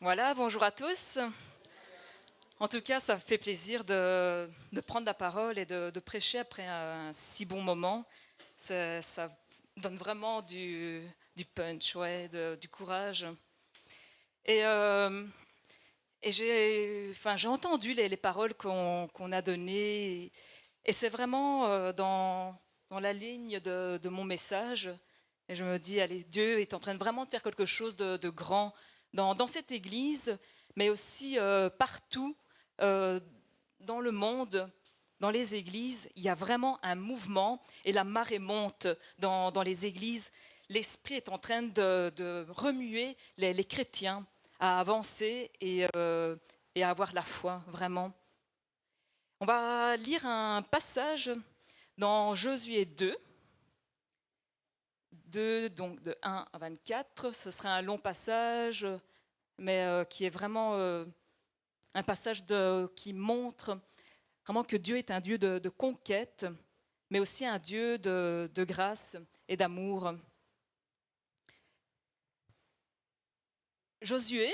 Voilà, bonjour à tous. En tout cas, ça fait plaisir de prendre la parole et de prêcher après un si bon moment. Ça donne vraiment du punch, ouais, du courage. Et, euh, et j'ai entendu les paroles qu'on a données. Et c'est vraiment dans la ligne de mon message. Et je me dis, allez, Dieu est en train de vraiment de faire quelque chose de grand dans cette église, mais aussi partout euh, dans le monde, dans les églises. Il y a vraiment un mouvement et la marée monte dans les églises. L'Esprit est en train de remuer les chrétiens à avancer et à avoir la foi, vraiment. On va lire un passage dans Josué 2, donc de 1 à 24. Ce sera un long passage, mais qui est vraiment un passage qui montre vraiment que Dieu est un Dieu de conquête, mais aussi un Dieu de grâce et d'amour. Josué,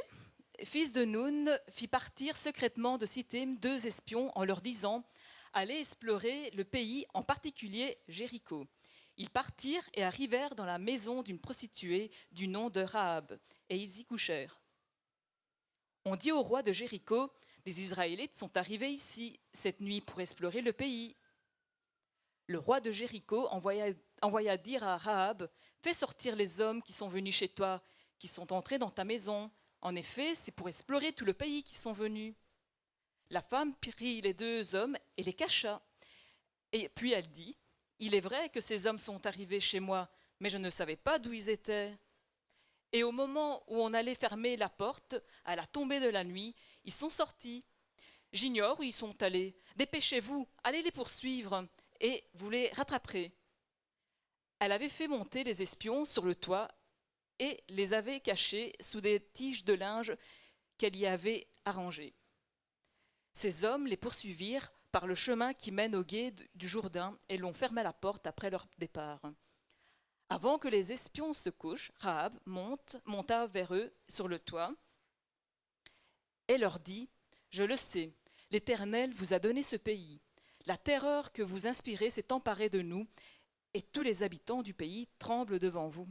fils de Nun, fit partir secrètement de Sittim 2 espions en leur disant « Allez explorer le pays, en particulier Jéricho ». Ils partirent et arrivèrent dans la maison d'une prostituée du nom de Rahab, et ils y couchèrent. On dit au roi de Jéricho « Des Israélites sont arrivés ici cette nuit pour explorer le pays ». Le roi de Jéricho envoya dire à Rahab « Fais sortir les hommes qui sont venus chez toi, qui sont entrés dans ta maison. En effet, c'est pour explorer tout le pays qu'ils sont venus. » La femme prit les 2 hommes et les cacha. Et puis elle dit « Il est vrai que ces hommes sont arrivés chez moi, mais je ne savais pas d'où ils étaient. » Et au moment où on allait fermer la porte, à la tombée de la nuit, ils sont sortis. J'ignore où ils sont allés. Dépêchez-vous, allez les poursuivre, et vous les rattraperez. Elle avait fait monter les espions sur le toit et les avait cachés sous des tiges de linge qu'elle y avait arrangées. Ces hommes les poursuivirent par le chemin qui mène au gué du Jourdain et l'on ferma la porte après leur départ. Avant que les espions se couchent, Rahab monta vers eux sur le toit et leur dit « Je le sais, l'Éternel vous a donné ce pays. La terreur que vous inspirez s'est emparée de nous, et tous les habitants du pays tremblent devant vous.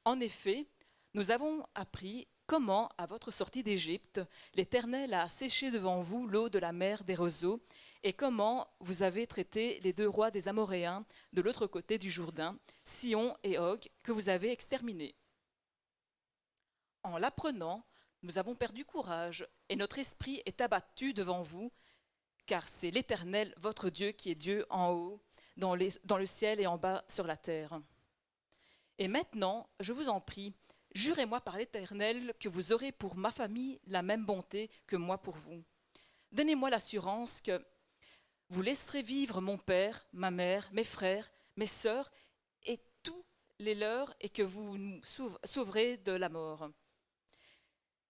En effet, nous avons appris comment, à votre sortie d'Égypte, l'Éternel a asséché devant vous l'eau de la mer des roseaux, et comment vous avez traité les 2 rois des Amoréens de l'autre côté du Jourdain, Sihon et Og, que vous avez exterminés. En l'apprenant, nous avons perdu courage, et notre esprit est abattu devant vous, car c'est l'Éternel, votre Dieu, qui est Dieu en haut, dans le ciel et en bas sur la terre. Et maintenant, je vous en prie, jurez-moi par l'Éternel que vous aurez pour ma famille la même bonté que moi pour vous. Donnez-moi l'assurance que vous laisserez vivre mon père, ma mère, mes frères, mes sœurs et tous les leurs, et que vous nous sauverez de la mort. »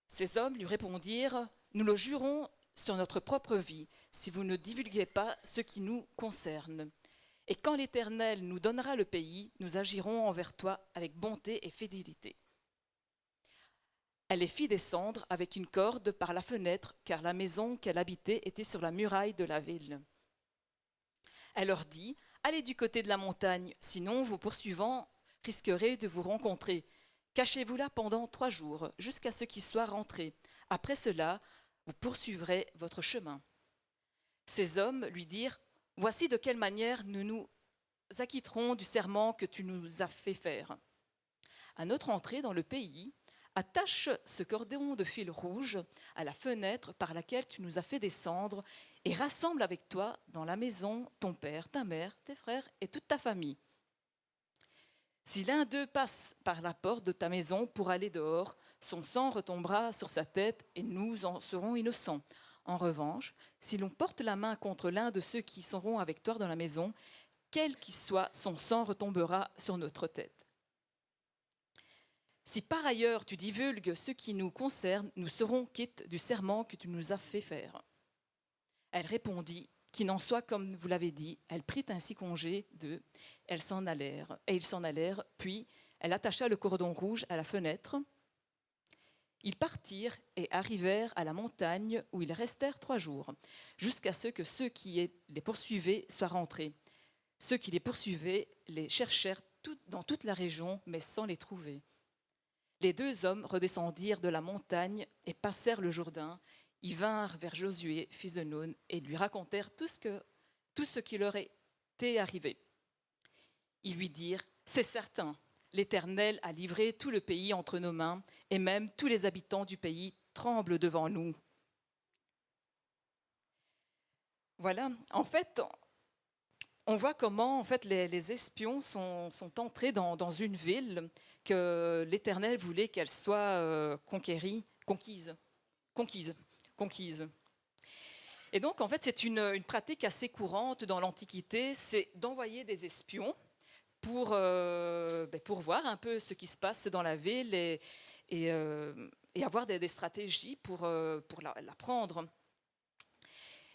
Ces hommes lui répondirent « Nous le jurons sur notre propre vie, si vous ne divulguez pas ce qui nous concerne. Et quand l'Éternel nous donnera le pays, nous agirons envers toi avec bonté et fidélité. » Elle les fit descendre avec une corde par la fenêtre, car la maison qu'elle habitait était sur la muraille de la ville. Elle leur dit « Allez du côté de la montagne, sinon vous poursuivant risquerez de vous rencontrer. Cachez-vous là pendant 3 jours, jusqu'à ce qu'il soit rentré. Après cela, vous poursuivrez votre chemin. » Ces hommes lui dirent « Voici de quelle manière nous nous acquitterons du serment que tu nous as fait faire. À notre entrée dans le pays, attache ce cordon de fil rouge à la fenêtre par laquelle tu nous as fait descendre et rassemble avec toi dans la maison ton père, ta mère, tes frères et toute ta famille. Si l'un d'eux passe par la porte de ta maison pour aller dehors, son sang retombera sur sa tête et nous en serons innocents. En revanche, si l'on porte la main contre l'un de ceux qui seront avec toi dans la maison, quel qu'il soit, son sang retombera sur notre tête. Si par ailleurs tu divulgues ce qui nous concerne, nous serons quittes du serment que tu nous as fait faire. » Elle répondit, « Qu'il n'en soit comme vous l'avez dit. » Elle prit ainsi congé d'eux. Ils s'en allèrent, puis elle attacha le cordon rouge à la fenêtre. Ils partirent et arrivèrent à la montagne où ils restèrent 3 jours, jusqu'à ce que ceux qui les poursuivaient soient rentrés. Ceux qui les poursuivaient les cherchèrent dans toute la région, mais sans les trouver. Les 2 hommes redescendirent de la montagne et passèrent le Jourdain. Ils vinrent vers Josué, fils de Nun, et lui racontèrent tout ce qui leur était arrivé. Ils lui dirent, « C'est certain, l'Éternel a livré tout le pays entre nos mains, et même tous les habitants du pays tremblent devant nous. » Voilà, en fait, on voit comment en fait, les espions sont entrés dans une ville que l'Éternel voulait qu'elle soit conquise. Et donc, en fait, c'est une pratique assez courante dans l'Antiquité, c'est d'envoyer des espions pour voir un peu ce qui se passe dans la ville et avoir des stratégies pour la prendre.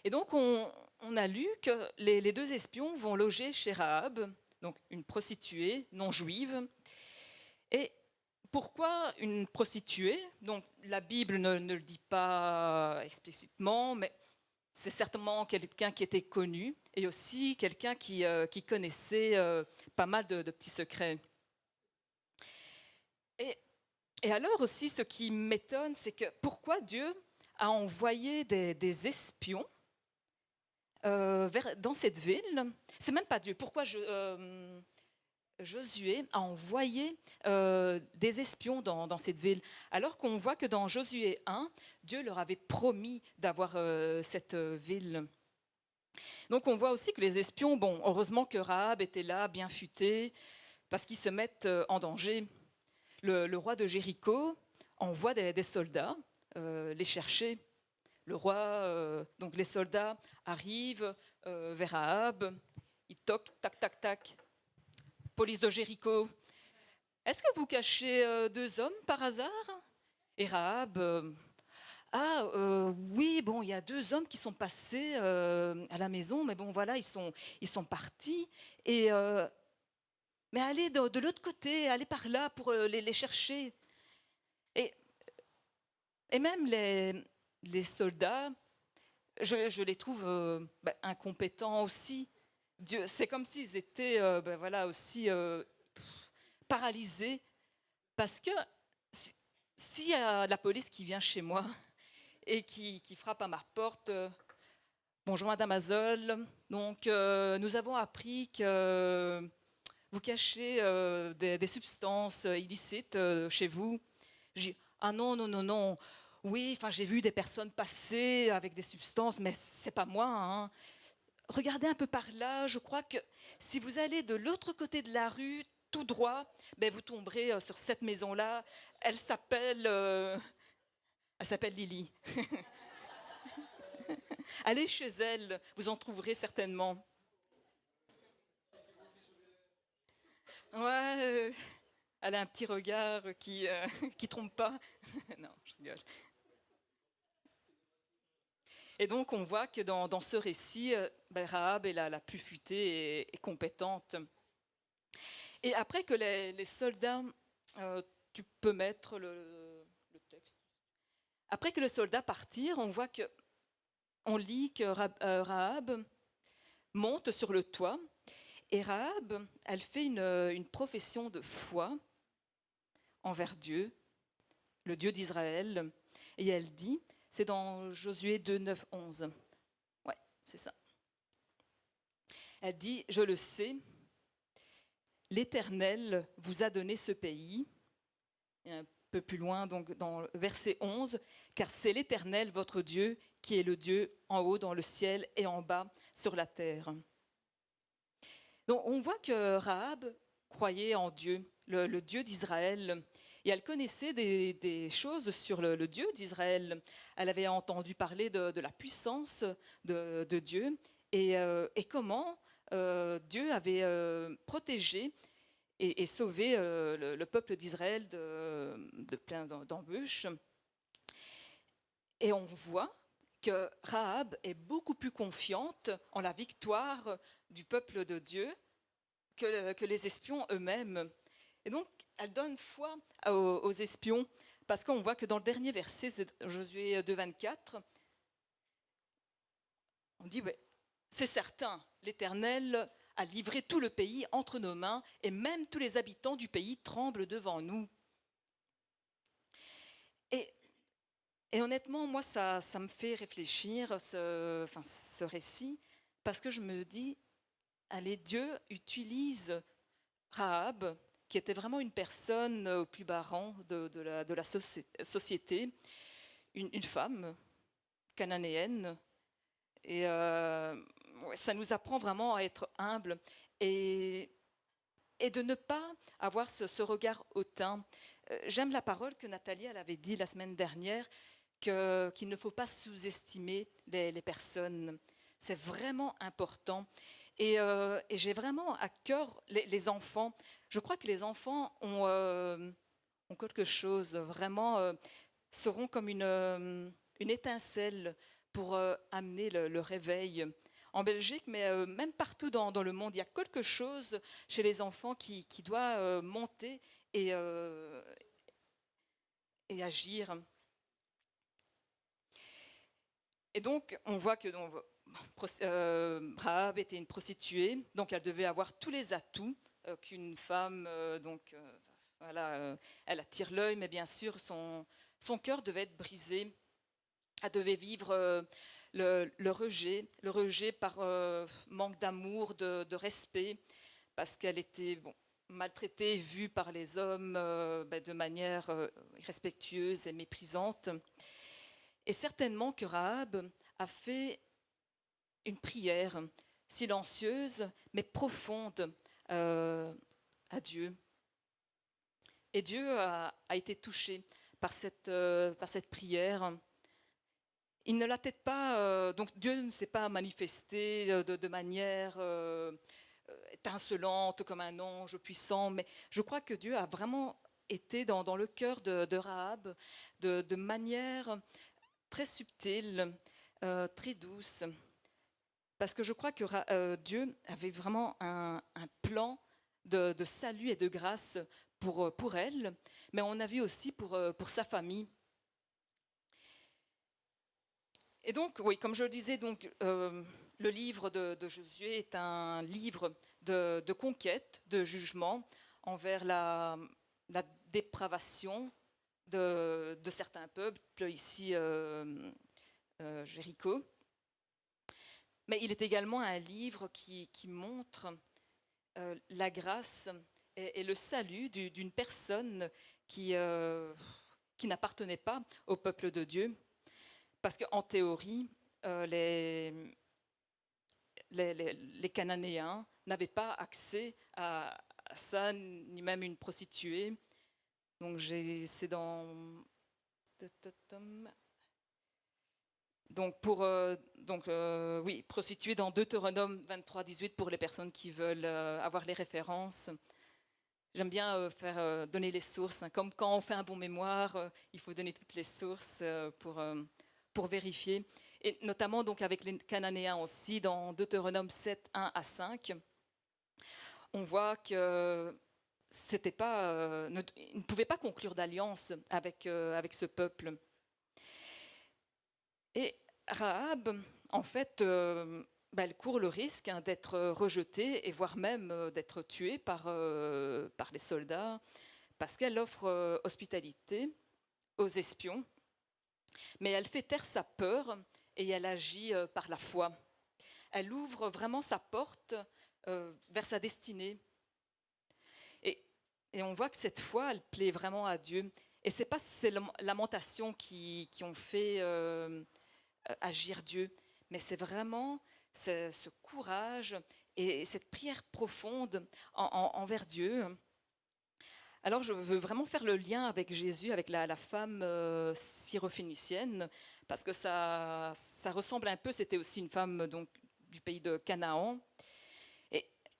Et donc, on a lu que les 2 espions vont loger chez Rahab, donc une prostituée non juive. Et pourquoi une prostituée? Donc, la Bible ne le dit pas explicitement, mais c'est certainement quelqu'un qui était connu et aussi quelqu'un qui connaissait pas mal de petits secrets. Et alors aussi, ce qui m'étonne, c'est que pourquoi Dieu a envoyé des espions dans cette ville? C'est même pas Dieu. Pourquoi Josué a envoyé des espions dans cette ville, alors qu'on voit que dans Josué 1, Dieu leur avait promis d'avoir cette ville. Donc on voit aussi que les espions, bon, heureusement que Rahab était là, bien futé, parce qu'ils se mettent en danger. Le roi de Jéricho envoie des soldats les chercher. Le roi, donc les soldats arrivent vers Rahab, ils toquent, tac, tac, tac. Police de Jéricho, est-ce que vous cachez 2 hommes par hasard? Et Rahab, oui, bon, il y a 2 hommes qui sont passés à la maison, mais bon, voilà, ils sont partis. Mais allez de l'autre côté, allez par là pour les chercher. Et même les soldats, je les trouve incompétents aussi. C'est comme s'ils étaient aussi paralysés. Parce que s'il y a la police qui vient chez moi et qui frappe à ma porte, bonjour Madame Azol, donc nous avons appris que vous cachez des substances illicites chez vous. J'ai dit, ah non, non, non, non. Oui, enfin j'ai vu des personnes passer avec des substances, mais c'est pas moi. Hein. Regardez un peu par là, je crois que si vous allez de l'autre côté de la rue, tout droit, ben vous tomberez sur cette maison-là. Elle s'appelle Lily. Allez chez elle, vous en trouverez certainement. Ouais, elle a un petit regard qui trompe pas. Non, je rigole. Et donc, on voit que dans ce récit, Rahab est la plus futée et compétente. Et après que les soldats, tu peux mettre le texte. Après que les soldats partirent, on lit que Rahab monte sur le toit. Et Rahab, elle fait une profession de foi envers Dieu, le Dieu d'Israël. Et elle dit, c'est dans Josué 2, 9, 11. Ouais, c'est ça. Elle dit, je le sais, l'Éternel vous a donné ce pays. Et un peu plus loin, donc dans verset 11, car c'est l'Éternel, votre Dieu, qui est le Dieu en haut dans le ciel et en bas sur la terre. Donc on voit que Rahab croyait en Dieu, le Dieu d'Israël, et elle connaissait des choses sur le Dieu d'Israël. Elle avait entendu parler de la puissance de Dieu et comment Dieu avait protégé et sauvé le peuple d'Israël de plein d'embûches. Et on voit que Rahab est beaucoup plus confiante en la victoire du peuple de Dieu que les espions eux-mêmes. Et donc, elle donne foi aux espions parce qu'on voit que dans le dernier verset, c'est Josué 2, 24, on dit, ouais, c'est certain, l'Éternel a livré tout le pays entre nos mains, et même tous les habitants du pays tremblent devant nous. Et, et honnêtement, moi, ça me fait réfléchir, ce récit, parce que je me dis, allez, Dieu utilise Rahab, qui était vraiment une personne au plus bas rang de la société, une femme cananéenne. Et ouais, ça nous apprend vraiment à être humble et, et de ne pas avoir ce regard hautain. J'aime la parole que Nathalie elle avait dit la semaine dernière, qu'il ne faut pas sous-estimer les personnes. C'est vraiment important. Et j'ai vraiment à cœur les enfants. Je crois que les enfants ont quelque chose, vraiment, seront comme une étincelle pour amener le réveil. En Belgique, mais même partout dans le monde, il y a quelque chose chez les enfants qui doit monter et, et agir. Et donc, on voit que Rahab était une prostituée, donc elle devait avoir tous les atouts qu'une femme, voilà, elle attire l'œil, mais bien sûr, son cœur devait être brisé. Elle devait vivre le rejet par manque d'amour, de respect, parce qu'elle était maltraitée, vue par les hommes de manière irrespectueuse et méprisante. Et certainement que Rahab a fait une prière silencieuse mais profonde à Dieu. Et Dieu a été touché par cette prière. Il ne l'a peut-être pas, donc Dieu ne s'est pas manifesté de manière étincelante comme un ange puissant, mais je crois que Dieu a vraiment été dans le cœur de Rahab de manière très subtile, très douce, parce que je crois que Dieu avait vraiment un plan de salut et de grâce pour elle, mais on a vu aussi pour sa famille. Et donc, oui, comme je le disais, donc, le livre de Josué est un livre de conquête, de jugement envers la dépravation de certains peuples, ici Jéricho. Mais il est également un livre qui montre la grâce et le salut d'une personne qui n'appartenait pas au peuple de Dieu. Parce qu'en théorie, les Cananéens n'avaient pas accès à ça, ni même une prostituée. Donc, c'est dans... Donc, oui, prostituée dans Deutéronome 23, 18 pour les personnes qui veulent avoir les références. J'aime bien donner les sources. Comme quand on fait un bon mémoire, il faut donner toutes les sources pour vérifier. Et notamment donc avec les Cananéens aussi, dans Deutéronome 7, 1 à 5, on voit que c'était pas, ils ne pouvaient pas conclure d'alliance avec ce peuple. Et Rahab, en fait, elle court le risque d'être rejetée et voire même d'être tuée par les soldats parce qu'elle offre hospitalité aux espions. Mais elle fait taire sa peur et elle agit par la foi. Elle ouvre vraiment sa porte vers sa destinée. Et on voit que cette fois, elle plaît vraiment à Dieu. Et ce n'est pas ces lamentations qui ont fait agir Dieu, mais c'est vraiment ce courage et cette prière profonde envers Dieu. Alors je veux vraiment faire le lien avec Jésus, avec la femme syrophénicienne, parce que ça ressemble un peu, c'était aussi une femme donc, du pays de Canaan.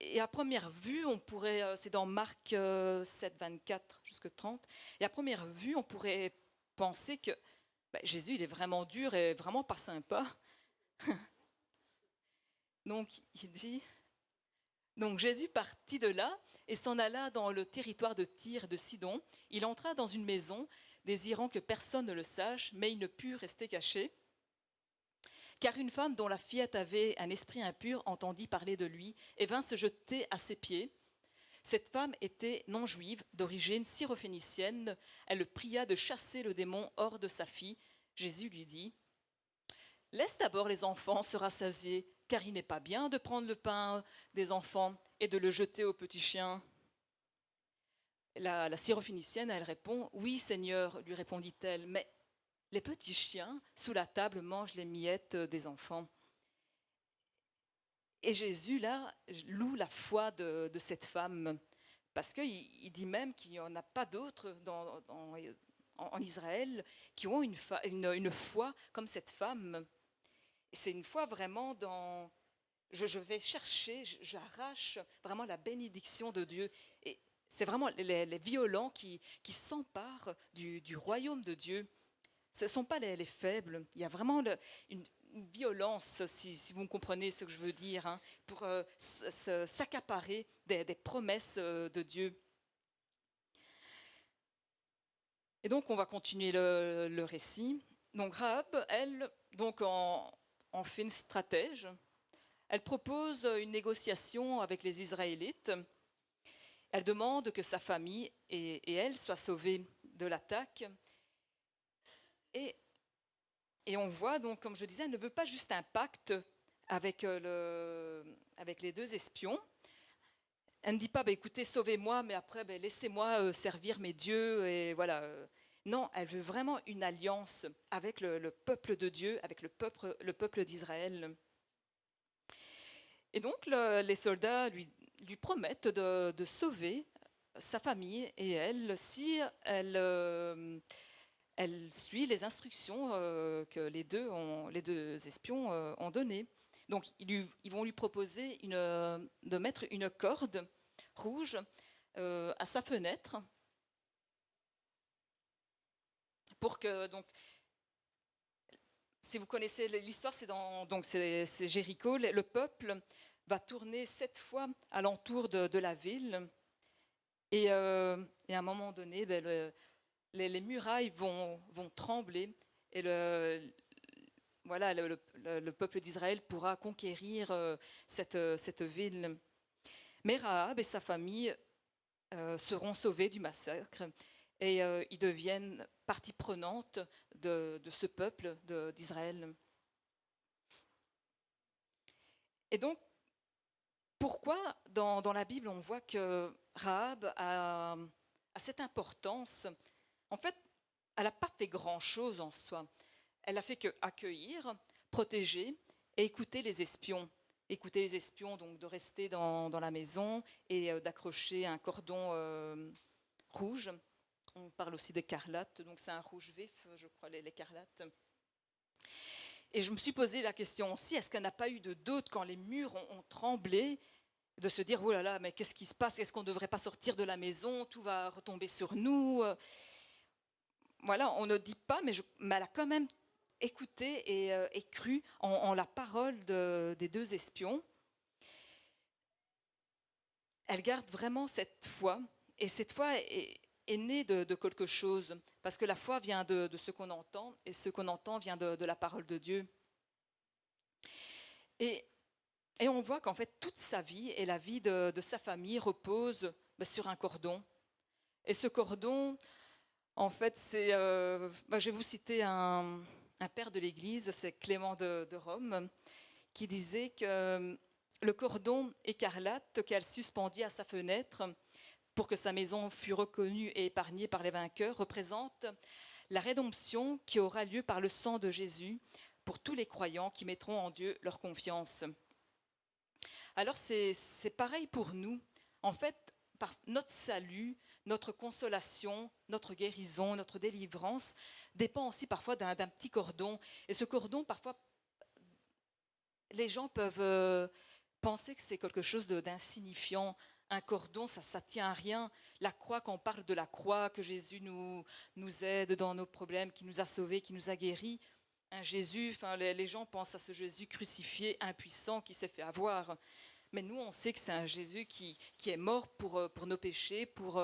Et à première vue, on pourrait, c'est dans Marc 7, 24 jusqu'à 30, et à première vue, on pourrait penser que Jésus, il est vraiment dur et vraiment pas sympa. Donc, il dit, donc Jésus partit de là et s'en alla dans le territoire de Tyr et de Sidon. Il entra dans une maison désirant que personne ne le sache, mais il ne put rester caché. Car une femme dont la fillette avait un esprit impur entendit parler de lui et vint se jeter à ses pieds. Cette femme était non juive, d'origine syrophénicienne. Elle le pria de chasser le démon hors de sa fille. Jésus lui dit: laisse d'abord les enfants se rassasier, car il n'est pas bien de prendre le pain des enfants et de le jeter aux petits chiens. La syrophénicienne, elle répond: oui, Seigneur, lui répondit-elle, mais les petits chiens sous la table mangent les miettes des enfants. Et Jésus, là, loue la foi de cette femme, parce qu'il dit même qu'il n'y en a pas d'autres en Israël qui ont une foi comme cette femme. Et c'est une foi vraiment dans... Je vais chercher, j'arrache vraiment la bénédiction de Dieu. Et c'est vraiment les violents qui s'emparent du royaume de Dieu. Ce ne sont pas les faibles. Il y a vraiment une violence, si vous comprenez ce que je veux dire, hein, pour s'accaparer des promesses de Dieu. Et donc, on va continuer le récit. Donc, Rahab, elle, donc en fine stratège, elle propose une négociation avec les Israélites. Elle demande que sa famille et elle soient sauvées de l'attaque. Et on voit donc, comme je disais, elle ne veut pas juste un pacte avec les deux espions. Elle ne dit pas, écoutez, sauvez-moi, mais après, laissez-moi servir mes dieux. Et voilà. Non, elle veut vraiment une alliance avec le peuple de Dieu, avec le peuple d'Israël. Et donc, les soldats lui promettent de sauver sa famille et elle, si elle suit les instructions que les deux espions ont données. Donc, ils vont lui proposer de mettre une corde rouge à sa fenêtre pour que, donc, si vous connaissez l'histoire, c'est Jéricho. Le peuple va tourner 7 fois alentour de la ville et à un moment donné, les murailles vont trembler et le peuple d'Israël pourra conquérir cette ville. Mais Rahab et sa famille seront sauvés du massacre et ils deviennent partie prenante de ce peuple d'Israël. Et donc, pourquoi dans la Bible on voit que Rahab a cette importance? En fait, elle n'a pas fait grand-chose en soi. Elle a fait qu'accueillir, protéger et écouter les espions. Écouter les espions, donc de rester dans la maison et d'accrocher un cordon rouge. On parle aussi d'écarlate, donc c'est un rouge vif, je crois, l'écarlate. Et je me suis posé la question aussi, est-ce qu'il n'y en a pas eu de doute quand les murs ont tremblé, de se dire, oh là là, mais qu'est-ce qui se passe? Est-ce qu'on ne devrait pas sortir de la maison? Tout va retomber sur nous. Voilà, on ne dit pas, mais elle a quand même écouté et cru en la parole des deux espions. Elle garde vraiment cette foi, et cette foi est née de quelque chose, parce que la foi vient de ce qu'on entend, et ce qu'on entend vient de la parole de Dieu. Et on voit qu'en fait, toute sa vie et la vie de sa famille repose sur un cordon. Et ce cordon, en fait, c'est... je vais vous citer un père de l'Église, c'est Clément de Rome, qui disait que le cordon écarlate qu'elle suspendit à sa fenêtre pour que sa maison fût reconnue et épargnée par les vainqueurs représente la rédemption qui aura lieu par le sang de Jésus pour tous les croyants qui mettront en Dieu leur confiance. Alors c'est pareil pour nous. En fait, par notre salut, notre consolation, notre guérison, notre délivrance dépend aussi parfois d'un petit cordon. Et ce cordon, parfois, les gens peuvent penser que c'est quelque chose d'insignifiant. Un cordon, ça tient à rien. La croix, quand on parle de la croix, que Jésus nous aide dans nos problèmes, qui nous a sauvés, qui nous a guéris. Un Jésus, les gens pensent à ce Jésus crucifié, impuissant, qui s'est fait avoir. Mais nous, on sait que c'est un Jésus qui est mort pour nos péchés, pour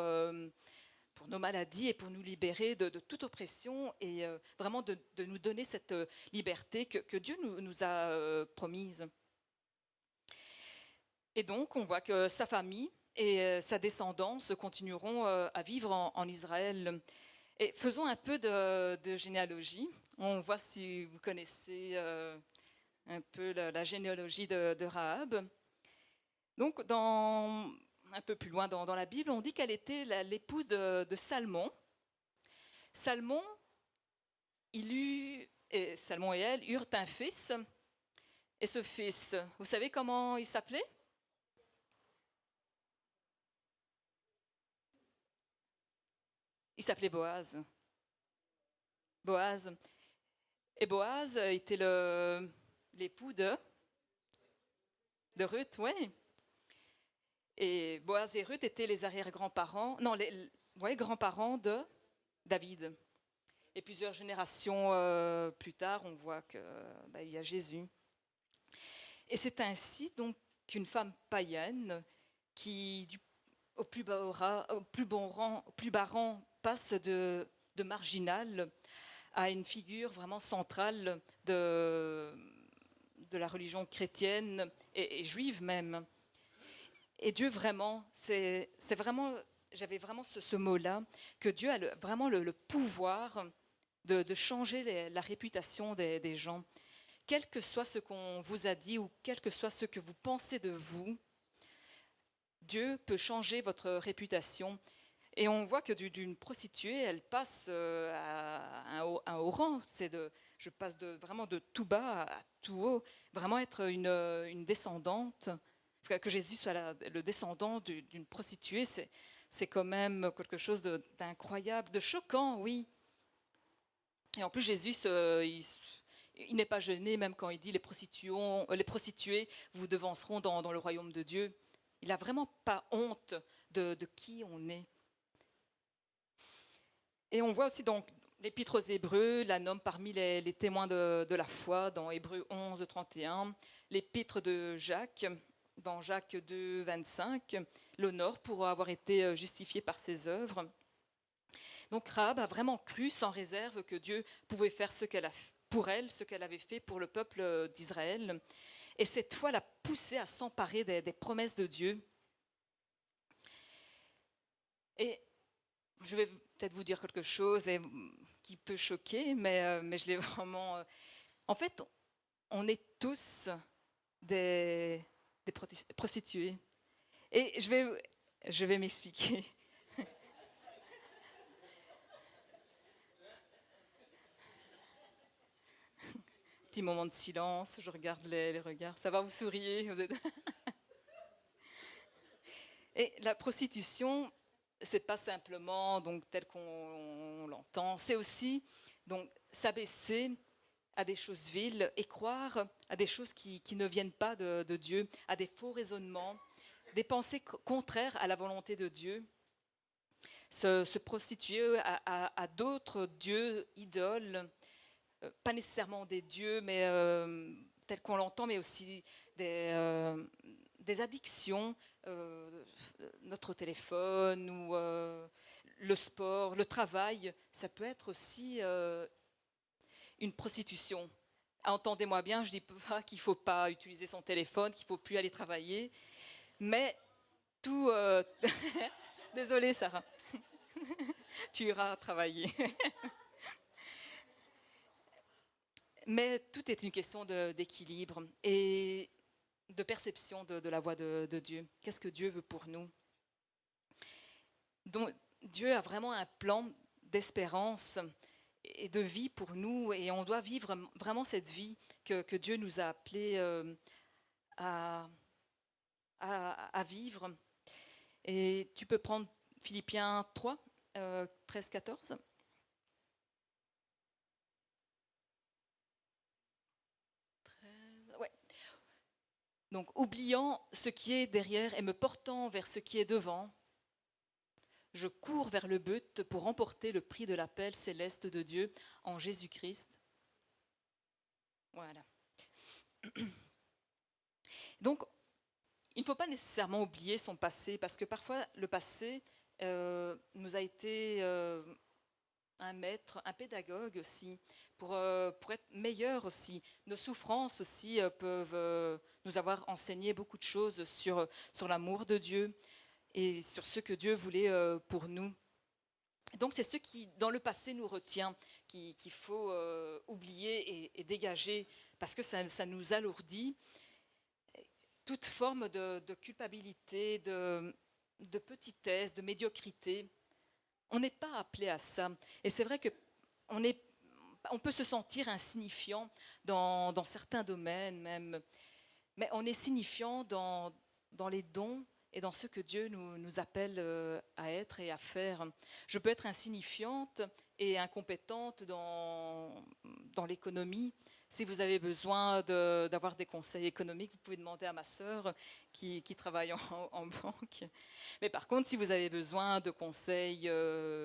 pour nos maladies et pour nous libérer de toute oppression et vraiment de nous donner cette liberté que Dieu nous a promise. Et donc, on voit que sa famille et sa descendance continueront à vivre en Israël. Et faisons un peu de généalogie. On voit si vous connaissez un peu la généalogie de Rahab. Donc, un peu plus loin dans la Bible, on dit qu'elle était l'épouse de Salmon. Salmon, Salmon et elle eurent un fils. Et ce fils, vous savez comment il s'appelait? Il s'appelait Boaz. Boaz. Et Boaz était l'époux de Ruth, oui. Et Boaz et Ruth étaient les arrière-grands-parents, non, les grands-parents de David. Et plusieurs générations plus tard, on voit qu'il y a Jésus. Et c'est ainsi donc qu'une femme païenne qui, au plus bas rang, passe de marginal à une figure vraiment centrale de la religion chrétienne et juive même. Et Dieu vraiment, j'avais vraiment ce mot-là, que Dieu a vraiment le pouvoir de changer la réputation des gens. Quel que soit ce qu'on vous a dit ou quel que soit ce que vous pensez de vous, Dieu peut changer votre réputation. Et on voit que d'une prostituée, elle passe à un haut rang. Je passe vraiment de tout bas à tout haut. Vraiment être une descendante. Que Jésus soit le descendant d'une prostituée, c'est quand même quelque chose d'incroyable, de choquant, oui. Et en plus, Jésus, il n'est pas gêné, même quand il dit les prostituées vous devanceront dans le royaume de Dieu. Il n'a vraiment pas honte de qui on est. Et on voit aussi donc l'Épître aux Hébreux, la nomme parmi les témoins de la foi dans Hébreux 11, 31, l'Épître de Jacques, dans Jacques 2, 25, l'honore pour avoir été justifié par ses œuvres. Donc Rahab a vraiment cru sans réserve que Dieu pouvait faire pour elle ce qu'elle avait fait pour le peuple d'Israël. Et cette foi l'a poussée à s'emparer des promesses de Dieu. Et je vais peut-être vous dire quelque chose qui peut choquer, mais je l'ai vraiment... En fait, on est tous des prostituées. Et je vais m'expliquer. Petit moment de silence, je regarde les regards. Ça va, vous souriez? Et la prostitution, c'est pas simplement donc tel qu'on l'entend, c'est aussi donc s'abaisser à des choses viles et croire à des choses qui ne viennent pas de Dieu, à des faux raisonnements, des pensées contraires à la volonté de Dieu, se prostituer à d'autres dieux, idoles, pas nécessairement des dieux, mais tels qu'on l'entend, mais aussi des addictions, notre téléphone ou le sport, le travail, ça peut être aussi une prostitution. Entendez-moi bien, je ne dis pas qu'il ne faut pas utiliser son téléphone, qu'il ne faut plus aller travailler, mais tout... Désolée Sarah, tu iras travailler. Mais tout est une question d'équilibre et de perception de la voix de Dieu. Qu'est-ce que Dieu veut pour nous? Donc, Dieu a vraiment un plan d'espérance et de vie pour nous et on doit vivre vraiment cette vie que Dieu nous a appelés à vivre. Et tu peux prendre Philippiens 3, 13-14. Ouais. Donc, oubliant ce qui est derrière et me portant vers ce qui est devant, je cours vers le but pour remporter le prix de l'appel céleste de Dieu en Jésus-Christ. Voilà. Donc, il ne faut pas nécessairement oublier son passé, parce que parfois, le passé nous a été un maître, un pédagogue aussi, pour être meilleur aussi. Nos souffrances aussi peuvent nous avoir enseigné beaucoup de choses sur l'amour de Dieu et sur ce que Dieu voulait pour nous. Donc c'est ce qui, dans le passé, nous retient, qu'il faut oublier et dégager, parce que ça nous alourdit. Toute forme de culpabilité, de petitesse, de médiocrité, on n'est pas appelé à ça. Et c'est vrai qu'on peut se sentir insignifiant dans certains domaines même, mais on est signifiant dans les dons et dans ce que Dieu nous appelle à être et à faire. Je peux être insignifiante et incompétente dans l'économie. Si vous avez besoin d'avoir des conseils économiques, vous pouvez demander à ma sœur qui travaille en banque. Mais par contre, si vous avez besoin de conseils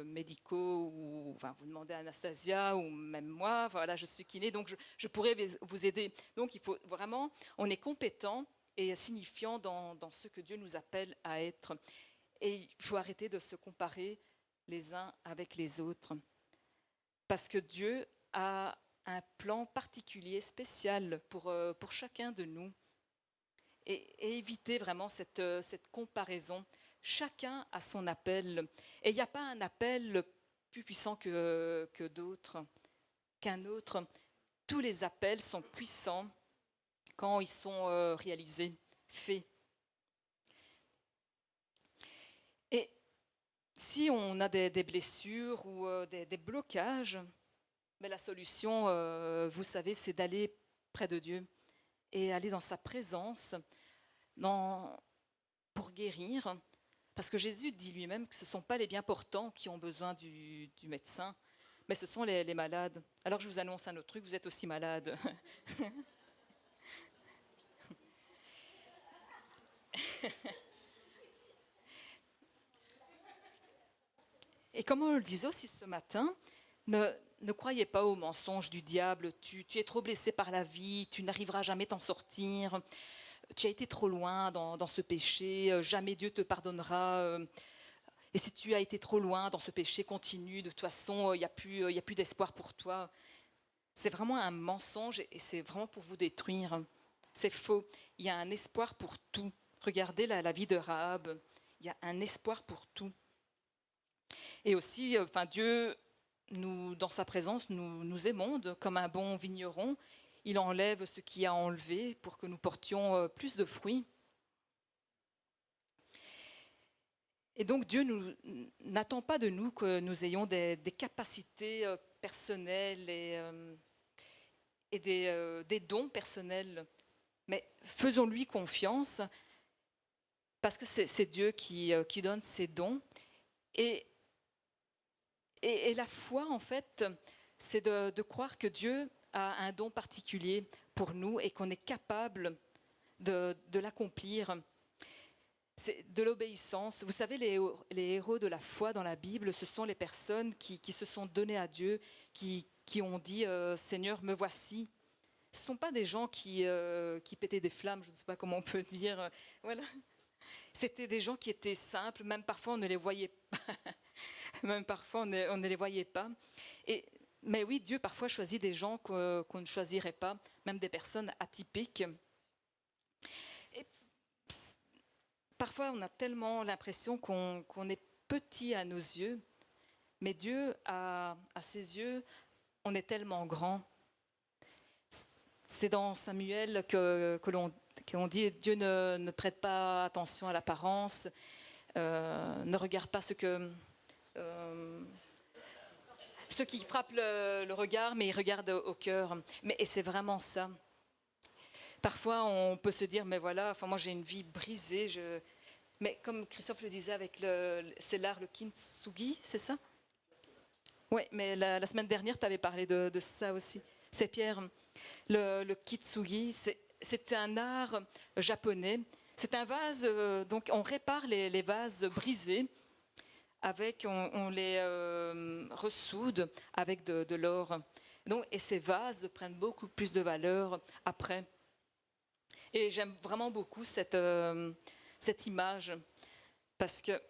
médicaux, ou enfin, vous demandez à Anastasia ou même moi, voilà, je suis kiné, donc je pourrais vous aider. Donc il faut vraiment, on est compétent et signifiant dans ce que Dieu nous appelle à être. Et il faut arrêter de se comparer les uns avec les autres. Parce que Dieu a un plan particulier, spécial pour chacun de nous. Et éviter vraiment cette comparaison. Chacun a son appel. Et il n'y a pas un appel plus puissant que d'autres, qu'un autre. Tous les appels sont puissants quand ils sont réalisés, faits. Et si on a des blessures ou des blocages, mais la solution, vous savez, c'est d'aller près de Dieu et aller dans sa présence pour guérir. Parce que Jésus dit lui-même que ce ne sont pas les bien portants qui ont besoin du médecin, mais ce sont les malades. Alors je vous annonce un autre truc, vous êtes aussi malade. Et comme on le disait aussi ce matin, ne croyez pas aux mensonges du diable. Tu es trop blessé par la vie, tu n'arriveras jamais à t'en sortir. Tu as été trop loin dans ce péché, jamais Dieu te pardonnera. Et si tu as été trop loin dans ce péché, continue. De toute façon, il n'y a plus d'espoir pour toi. C'est vraiment un mensonge et c'est vraiment pour vous détruire. C'est faux. Il y a un espoir pour tout. Regardez la vie de Rahab. Il y a un espoir pour tout. Et aussi, Dieu, dans sa présence, nous émonde comme un bon vigneron. Il enlève ce qu'il a enlevé pour que nous portions plus de fruits. Et donc Dieu n'attend pas de nous que nous ayons des capacités personnelles et des dons personnels. Mais faisons-lui confiance parce que c'est Dieu qui donne ses dons. Et la foi, en fait, c'est de croire que Dieu a un don particulier pour nous et qu'on est capable de l'accomplir. C'est de l'obéissance. Vous savez, les héros de la foi dans la Bible, ce sont les personnes qui se sont données à Dieu, qui ont dit Seigneur, me voici. Ce ne sont pas des gens qui pétaient des flammes, je ne sais pas comment on peut dire. Voilà. C'était des gens qui étaient simples, même parfois on ne les voyait pas. Même parfois on ne les voyait pas. Mais oui, Dieu parfois choisit des gens qu'on ne choisirait pas, même des personnes atypiques. Et parfois on a tellement l'impression qu'on est petit à nos yeux, mais Dieu, à ses yeux, on est tellement grand. C'est dans Samuel qu'on dit Dieu ne prête pas attention à l'apparence, ne regarde pas ce qui frappe le regard, mais il regarde au cœur. Et c'est vraiment ça. Parfois, on peut se dire, mais voilà, moi j'ai une vie brisée. Mais comme Christophe le disait avec c'est l'art, le kintsugi, c'est ça? Oui, mais la semaine dernière, tu avais parlé de ça aussi. C'est Pierre. Le kintsugi, c'est un art japonais. C'est un vase, donc on répare les vases brisés. On les ressoude avec de l'or. Et ces vases prennent beaucoup plus de valeur après. Et j'aime vraiment beaucoup cette image parce que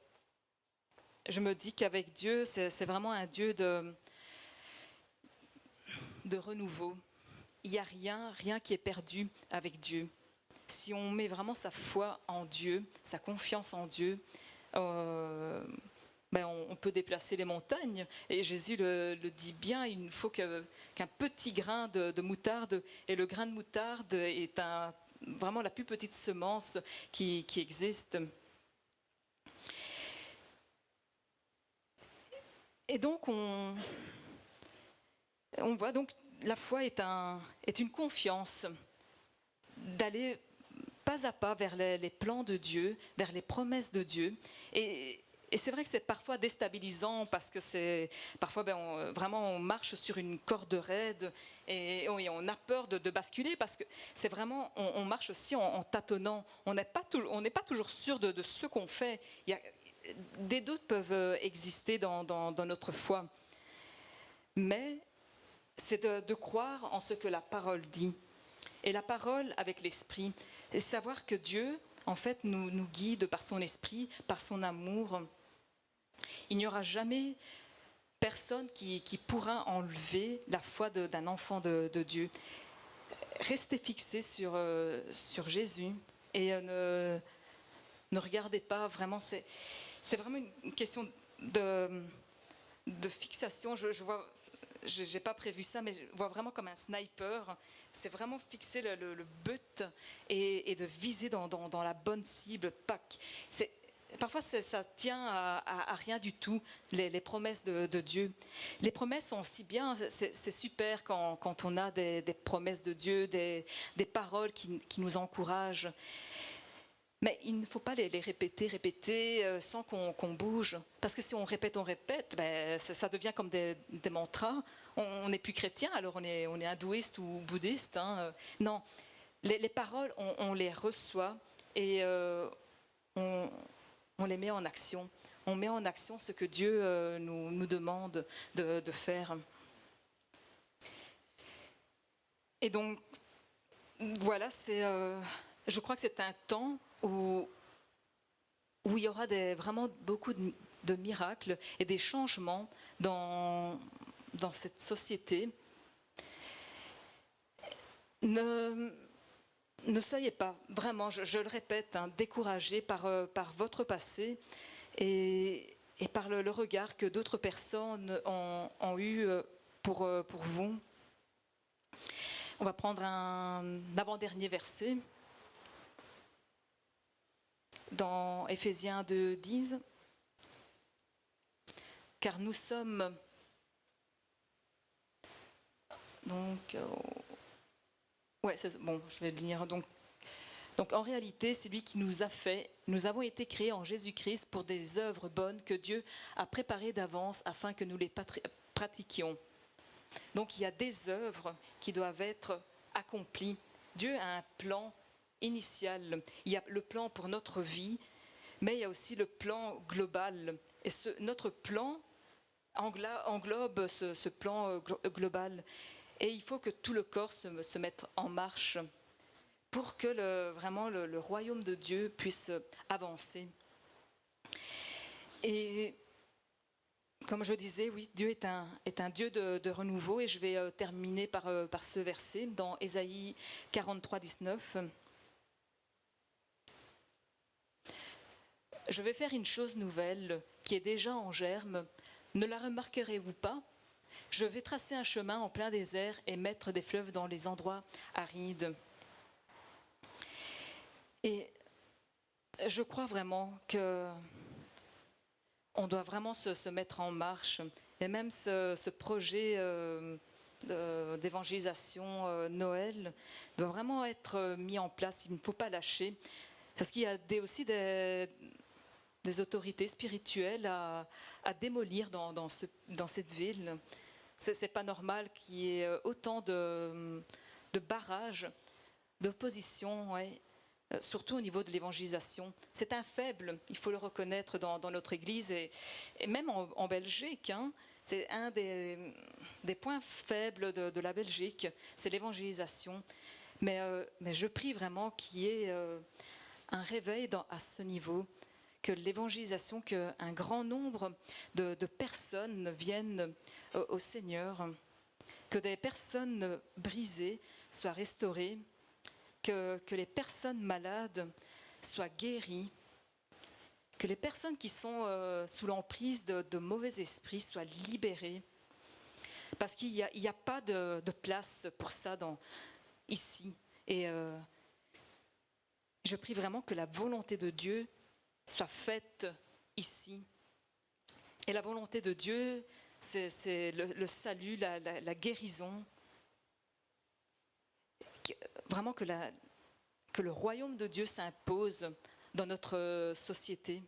je me dis qu'avec Dieu, c'est vraiment un Dieu de renouveau. Il n'y a rien qui est perdu avec Dieu. Si on met vraiment sa foi en Dieu, sa confiance en Dieu, on peut déplacer les montagnes. Et Jésus le dit bien, il ne faut qu'un petit grain de moutarde. Et le grain de moutarde est vraiment la plus petite semence qui existe. Et donc, on voit donc la foi est une confiance d'aller pas à pas vers les plans de Dieu, vers les promesses de Dieu. Et c'est vrai que c'est parfois déstabilisant parce que parfois vraiment on marche sur une corde raide et on a peur de basculer parce que c'est vraiment on marche aussi en tâtonnant. On n'est pas toujours sûr de ce qu'on fait. Des doutes peuvent exister dans notre foi, mais c'est de croire en ce que la parole dit. Et la parole avec l'esprit, et savoir que Dieu, en fait, nous guide par son esprit, par son amour. Il n'y aura jamais personne qui pourra enlever la foi d'un enfant de Dieu. Restez fixés sur Jésus et ne regardez pas vraiment. C'est vraiment une question de fixation. Je vois. Je n'ai pas prévu ça, mais je vois vraiment comme un sniper. C'est vraiment fixer le but et de viser dans la bonne cible. Parfois, ça tient à rien du tout, les promesses de Dieu. Les promesses sont si bien, c'est super quand on a des promesses de Dieu, des paroles qui nous encouragent. Mais il ne faut pas les répéter sans qu'on bouge. Parce que si on répète, ça devient comme des mantras. On n'est plus chrétien, alors on est hindouiste ou bouddhiste. Hein. Non, les paroles, on les reçoit et on les met en action. On met en action ce que Dieu nous demande de faire. Et donc, voilà, je crois que c'est un temps où il y aura vraiment beaucoup de miracles et des changements dans cette société. Ne soyez pas, vraiment, je le répète, découragés par votre passé et par le regard que d'autres personnes ont eu pour vous. On va prendre un avant-dernier verset. Dans Éphésiens 2:10, car nous sommes donc je vais le lire. Donc en réalité, c'est lui qui nous a fait. Nous avons été créés en Jésus-Christ pour des œuvres bonnes que Dieu a préparées d'avance afin que nous les pratiquions. Donc il y a des œuvres qui doivent être accomplies. Dieu a un plan initial. Il y a le plan pour notre vie, mais il y a aussi le plan global. Et notre plan englobe ce plan global. Et il faut que tout le corps se mette en marche pour que vraiment le royaume de Dieu puisse avancer. Et comme je disais, oui, Dieu est un Dieu de renouveau. Et je vais terminer par ce verset dans Ésaïe 43:19. Je vais faire une chose nouvelle qui est déjà en germe. Ne la remarquerez-vous pas ? Je vais tracer un chemin en plein désert et mettre des fleuves dans les endroits arides. Et je crois vraiment qu'on doit vraiment se mettre en marche. Et même ce projet d'évangélisation Noël doit vraiment être mis en place. Il ne faut pas lâcher. Parce qu'il y a aussi des autorités spirituelles à démolir dans cette ville. C'est pas normal qu'il y ait autant de barrages, d'opposition, surtout au niveau de l'évangélisation. C'est un faible, il faut le reconnaître dans notre Église et même en Belgique. C'est un des points faibles de la Belgique, c'est l'évangélisation. Mais je prie vraiment qu'il y ait un réveil à ce niveau, que l'évangélisation, qu'un grand nombre de personnes viennent au Seigneur, que des personnes brisées soient restaurées, que les personnes malades soient guéries, que les personnes qui sont sous l'emprise de mauvais esprits soient libérées. Parce qu'il n'y a pas de place pour ça ici. Et je prie vraiment que la volonté de Dieu soit faite ici. Et la volonté de Dieu, c'est le salut, la guérison. Vraiment que le royaume de Dieu s'impose dans notre société.